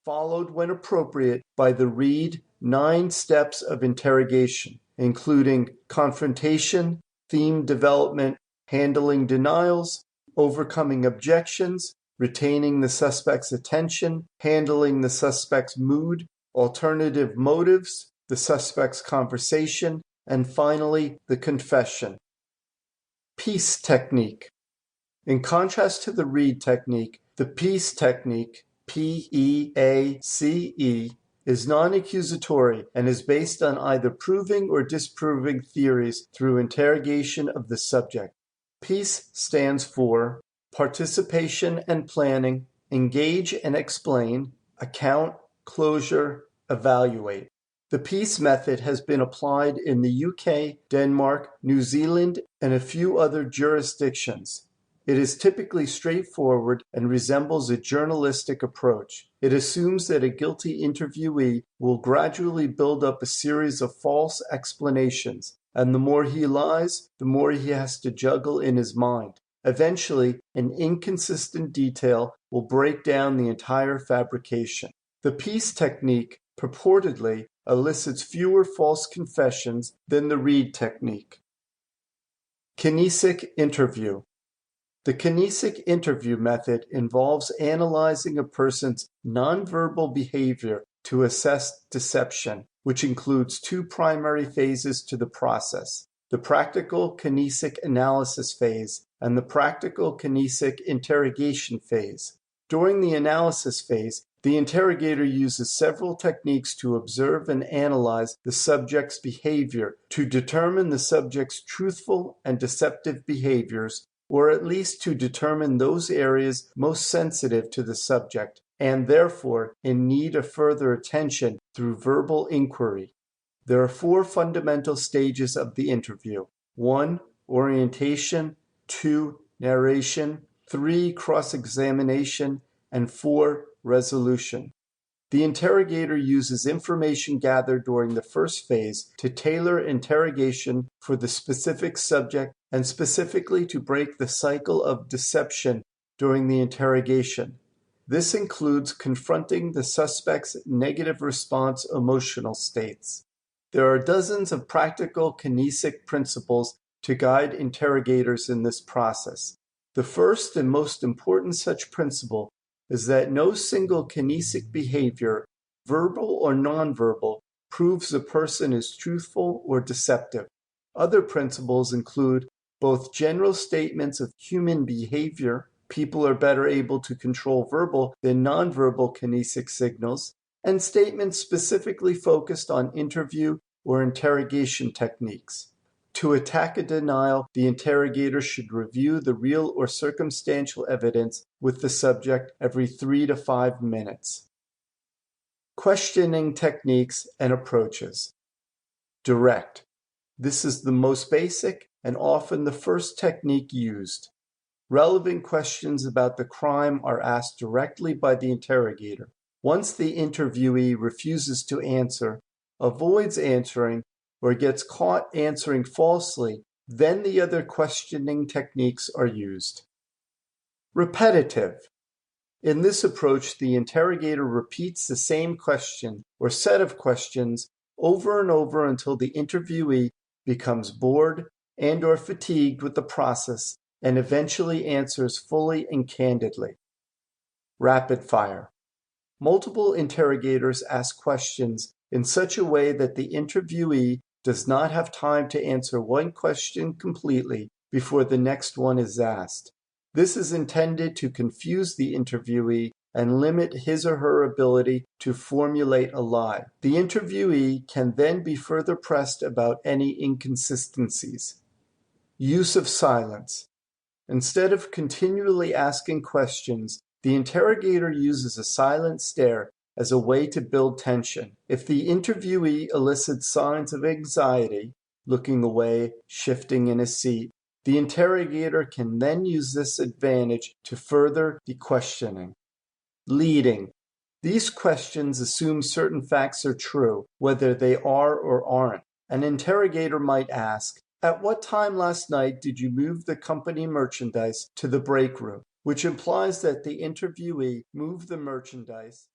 followed when appropriate by the Reid 9 steps of interrogation, including confrontation, theme development, handling denials, overcoming objections, retaining the suspect's attention, handling the suspect's mood, alternative motives, the suspect's conversation, and finally, the confession. Peace technique. In contrast to the Reid technique, the peace technique, P-E-A-C-E, is non-accusatory and is based on either proving or disproving theories through interrogation of the subject. Peace stands for participation and planning, engage and explain, account, closure, evaluate. The peace method has been applied in the UK, Denmark, New Zealand, and a few other jurisdictions. It is typically straightforward and resembles a journalistic approach. It assumes that a guilty interviewee will gradually build up a series of false explanations, and the more he lies, the more he has to juggle in his mind. Eventually, an inconsistent detail will break down the entire fabrication. The peace technique, purportedly, elicits fewer false confessions than the Reid technique. Kinesic interview. The kinesic interview method involves analyzing a person's nonverbal behavior to assess deception, which includes two primary phases to the process: the practical kinesic analysis phase and the practical kinesic interrogation phase. During the analysis phase, the interrogator uses several techniques to observe and analyze the subject's behavior to determine the subject's truthful and deceptive behaviors, or at least to determine those areas most sensitive to the subject and therefore in need of further attention through verbal inquiry. There are 4 fundamental stages of the interview: 1. Orientation, 2. Narration, 3. Cross-examination, and 4. Resolution. The interrogator uses information gathered during the first phase to tailor interrogation for the specific subject and specifically to break the cycle of deception during the interrogation. This includes confronting the suspect's negative response emotional states. There are dozens of practical kinesic principles to guide interrogators in this process. The first and most important such principle is that no single kinesic behavior, verbal or nonverbal, proves a person is truthful or deceptive. Other principles include both general statements of human behavior, people are better able to control verbal than nonverbal kinesic signals, and statements specifically focused on interview or interrogation techniques. To attack a denial, the interrogator should review the real or circumstantial evidence with the subject every 3 to 5 minutes. Questioning techniques and approaches. Direct. This is the most basic and often the first technique used. Relevant questions about the crime are asked directly by the interrogator. Once the interviewee refuses to answer, avoids answering, or gets caught answering falsely, then the other questioning techniques are used. Repetitive. In this approach, the interrogator repeats the same question or set of questions over and over until the interviewee becomes bored and/or fatigued with the process and eventually answers fully and candidly. Rapid fire. Multiple interrogators ask questions in such a way that the interviewee does not have time to answer one question completely before the next one is asked. This is intended to confuse the interviewee and limit his or her ability to formulate a lie. The interviewee can then be further pressed about any inconsistencies. Use of silence. Instead of continually asking questions, the interrogator uses a silent stare as a way to build tension. If the interviewee elicits signs of anxiety, looking away, shifting in his seat, the interrogator can then use this advantage to further the questioning. Leading. These questions assume certain facts are true, whether they are or aren't. An interrogator might ask, "At what time last night did you move the company merchandise to the break room?" which implies that the interviewee moved the merchandise